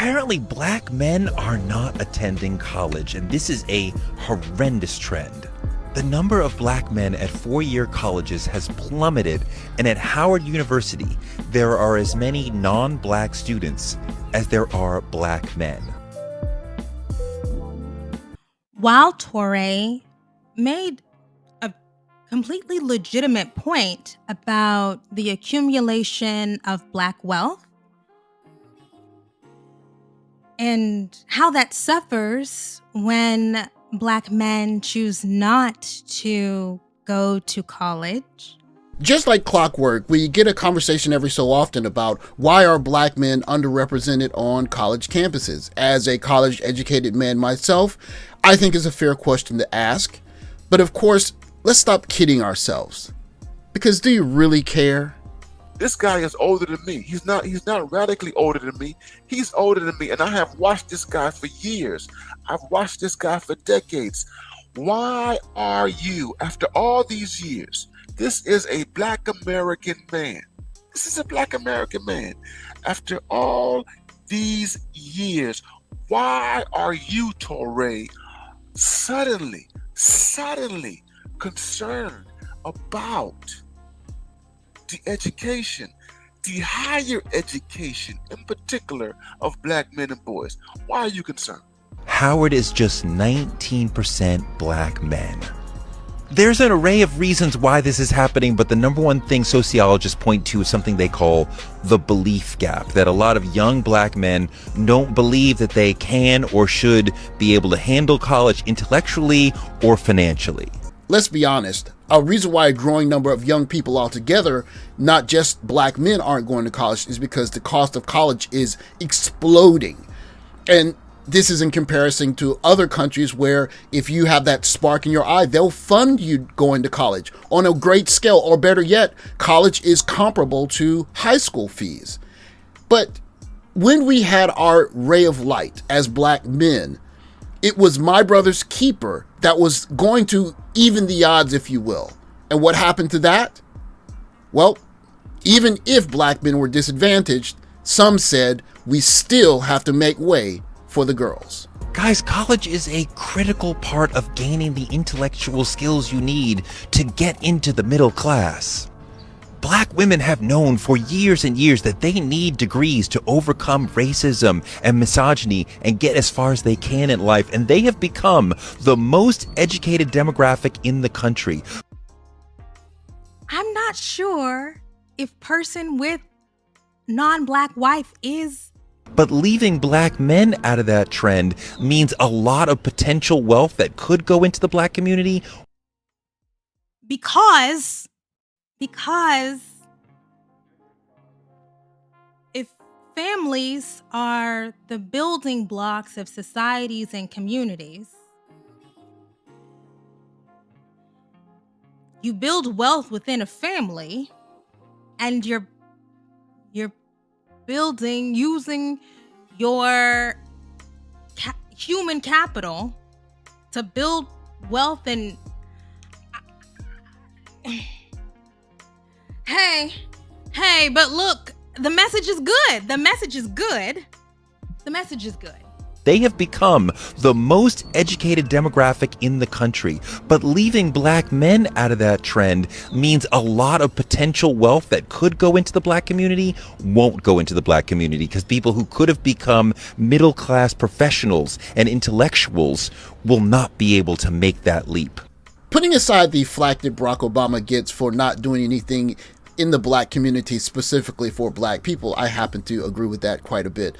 Apparently, black men are not attending college, and this is a horrendous trend. The number of black men at four-year colleges has plummeted, and at Howard University, there are as many non-black students as there are black men. While Torre made a completely legitimate point about the accumulation of black wealth and how that suffers when black men choose not to go to college. Just like clockwork, we get a conversation every so often about why are black men underrepresented on college campuses. As a college-educated man myself, I think it's a fair question to ask. But of course, let's stop kidding ourselves. Because do you really care? This guy is older than me. He's not radically older than me. He's older than me, and I have watched this guy for years. I've watched this guy for decades. Why are you, after all these years, this is a black American man. This is a black American man. After all these years, why are you, Torre, suddenly concerned about the education, the higher education in particular of black men and boys? Why are you concerned? Howard is just 19% black men. There's an array of reasons why this is happening, but the number one thing sociologists point to is something they call the belief gap, that a lot of young black men don't believe that they can or should be able to handle college intellectually or financially. Let's be honest, a reason why a growing number of young people altogether, not just black men, aren't going to college is because the cost of college is exploding. And this is in comparison to other countries where if you have that spark in your eye, they'll fund you going to college on a great scale, or better yet, college is comparable to high school fees. But when we had our ray of light as black men, it was my brother's keeper that was going to even the odds, if you will. And what happened to that? Well, even if black men were disadvantaged, some said we still have to make way for the girls. Guys, college is a critical part of gaining the intellectual skills you need to get into the middle class. Black women have known for years and years that they need degrees to overcome racism and misogyny and get as far as they can in life, and they have become the most educated demographic in the country. I'm not sure if person with non-black wife is. But leaving black men out of that trend means a lot of potential wealth that could go into the black community. Because if families are the building blocks of societies and communities, you build wealth within a family, and you're building using your human capital to build wealth. And hey, but look, the message is good. The message is good. They have become the most educated demographic in the country, but leaving black men out of that trend means a lot of potential wealth that could go into the black community won't go into the black community, because people who could have become middle class professionals and intellectuals will not be able to make that leap. Putting aside the flack that Barack Obama gets for not doing anything in the black community specifically for black people, I happen to agree with that quite a bit.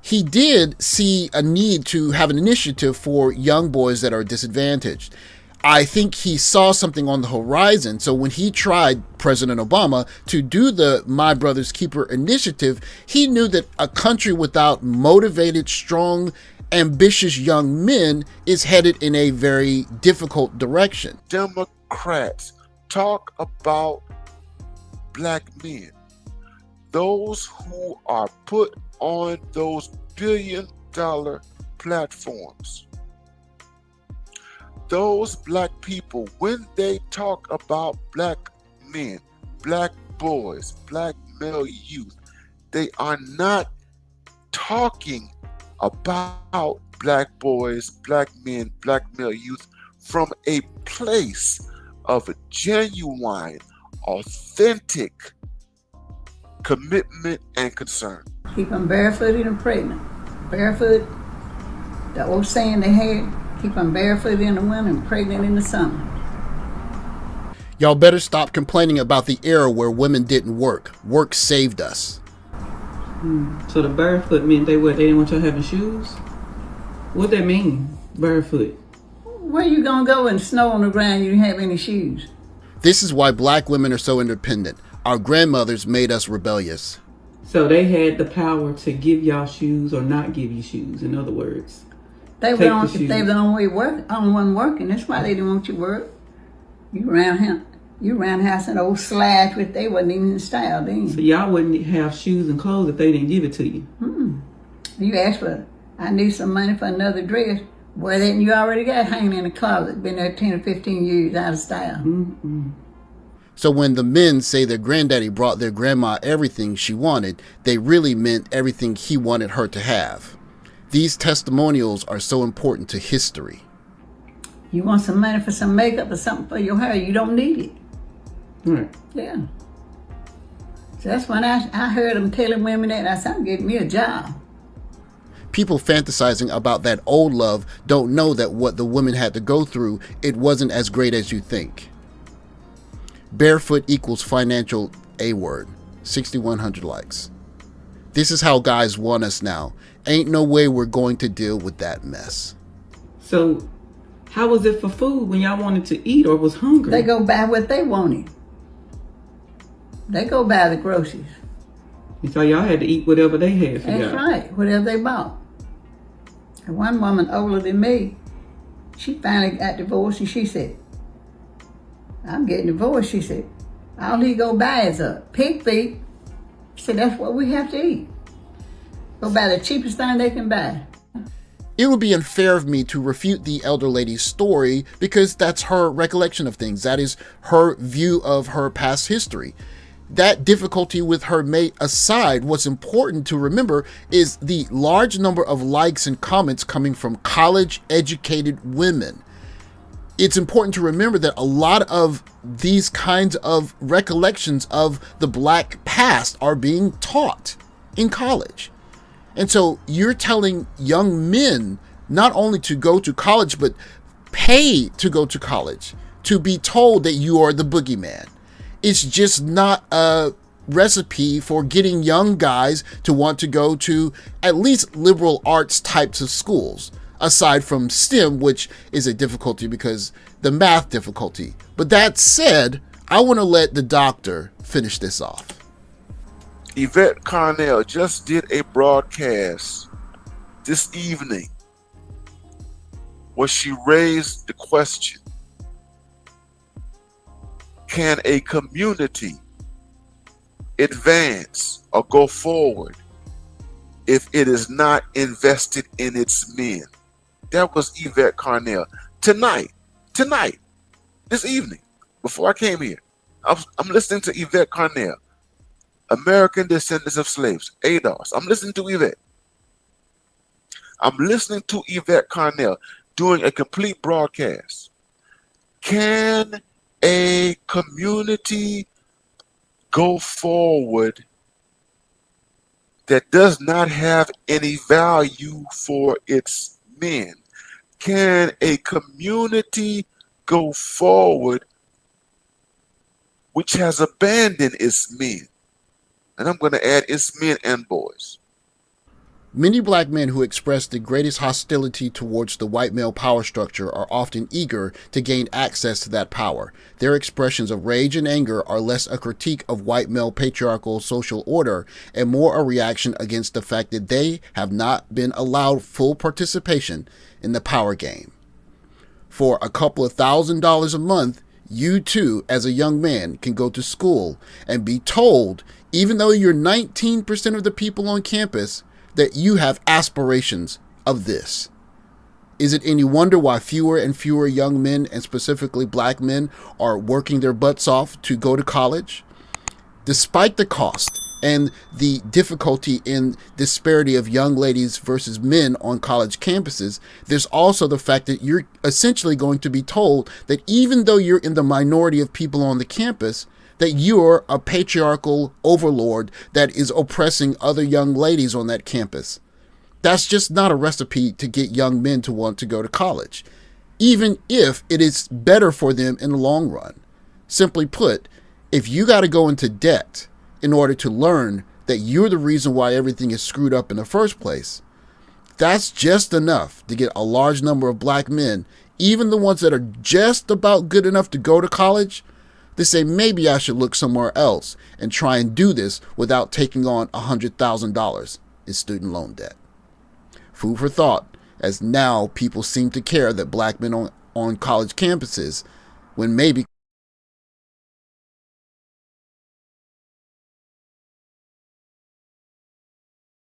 He did see a need to have an initiative for young boys that are disadvantaged. I think he saw something on the horizon. So when he tried, President Obama, to do the My Brother's Keeper initiative, he knew that a country without motivated, strong, ambitious young men is headed in a very difficult direction. Democrats talk about black men, those who are put on those billion-dollar platforms. Those black people, when they talk about black men, black boys, black male youth, they are not talking about black boys, black men, black male youth from a place of genuine, authentic commitment and concern. Keep them barefooted and pregnant. Barefoot, the old saying they had, keep them barefooted in the winter and pregnant in the summer. Y'all better stop complaining about the era where women didn't work. Work saved us. So the barefoot meant they didn't want y'all having shoes? What that mean, barefoot? Where you gonna go in snow on the ground you didn't have any shoes? This is why black women are so independent. Our grandmothers made us rebellious. So they had the power to give y'all shoes or not give you shoes, in other words. They were the only one working. That's why they didn't want you to work. You ran house in old slides with they wasn't even in style then. So y'all wouldn't have shoes and clothes if they didn't give it to you. You asked for, I need some money for another dress. Well, then you already got hanging in the closet, been there 10 or 15 years out of style. So when the men say their granddaddy brought their grandma everything she wanted, they really meant everything he wanted her to have. These testimonials are so important to history. You want some money for some makeup or something for your hair, you don't need it. Right. Yeah. So that's when I heard them telling women that. I said, I'm getting me a job. People fantasizing about that old love don't know that what the women had to go through, it wasn't as great as you think. Barefoot equals financial A word. 6,100 likes. This is how guys want us now. Ain't no way we're going to deal with that mess. So how was it for food when y'all wanted to eat or was hungry? They go buy what they wanted. They go buy the groceries. So y'all had to eat whatever they had for y'all. That's right, whatever they bought. And one woman older than me, she finally got divorced and she said, I'm getting divorced, she said. All he go buy is a pig feet. She said, that's what we have to eat. Go buy the cheapest thing they can buy. It would be unfair of me to refute the elder lady's story because that's her recollection of things. That is her view of her past history. That difficulty with her mate aside, what's important to remember is the large number of likes and comments coming from college-educated women. It's important to remember that a lot of these kinds of recollections of the black past are being taught in college. And so you're telling young men not only to go to college, but pay to go to college, to be told that you are the boogeyman. It's just not a recipe for getting young guys to want to go to at least liberal arts types of schools, aside from STEM, which is a difficulty because the math difficulty. But that said, I want to let the doctor finish this off. Yvette Carnell just did a broadcast this evening where she raised the question, can a community advance or go forward if it is not invested in its men? That was Yvette Carnell. Tonight, this evening, before I came here, I'm listening to Yvette Carnell, American Descendants of Slaves, ADOS. I'm listening to Yvette. I'm listening to Yvette Carnell doing a complete broadcast. Can a community go forward that does not have any value for its men? Can a community go forward which has abandoned its men? And I'm going to add its men and boys. Many black men who express the greatest hostility towards the white male power structure are often eager to gain access to that power. Their expressions of rage and anger are less a critique of white male patriarchal social order and more a reaction against the fact that they have not been allowed full participation in the power game. For a couple of $1,000s a month, you too, as a young man, can go to school and be told, even though you're 19% of the people on campus, that you have aspirations of this. Is it any wonder why fewer and fewer young men, and specifically black men, are working their butts off to go to college? Despite the cost and the difficulty in disparity of young ladies versus men on college campuses, there's also the fact that you're essentially going to be told that even though you're in the minority of people on the campus, that you're a patriarchal overlord that is oppressing other young ladies on that campus. That's just not a recipe to get young men to want to go to college, even if it is better for them in the long run. Simply put, if you got to go into debt in order to learn that you're the reason why everything is screwed up in the first place, that's just enough to get a large number of black men, even the ones that are just about good enough to go to college, to say maybe I should look somewhere else and try and do this without taking on $100,000 in student loan debt. Food for thought, as now people seem to care that black men on college campuses, when maybe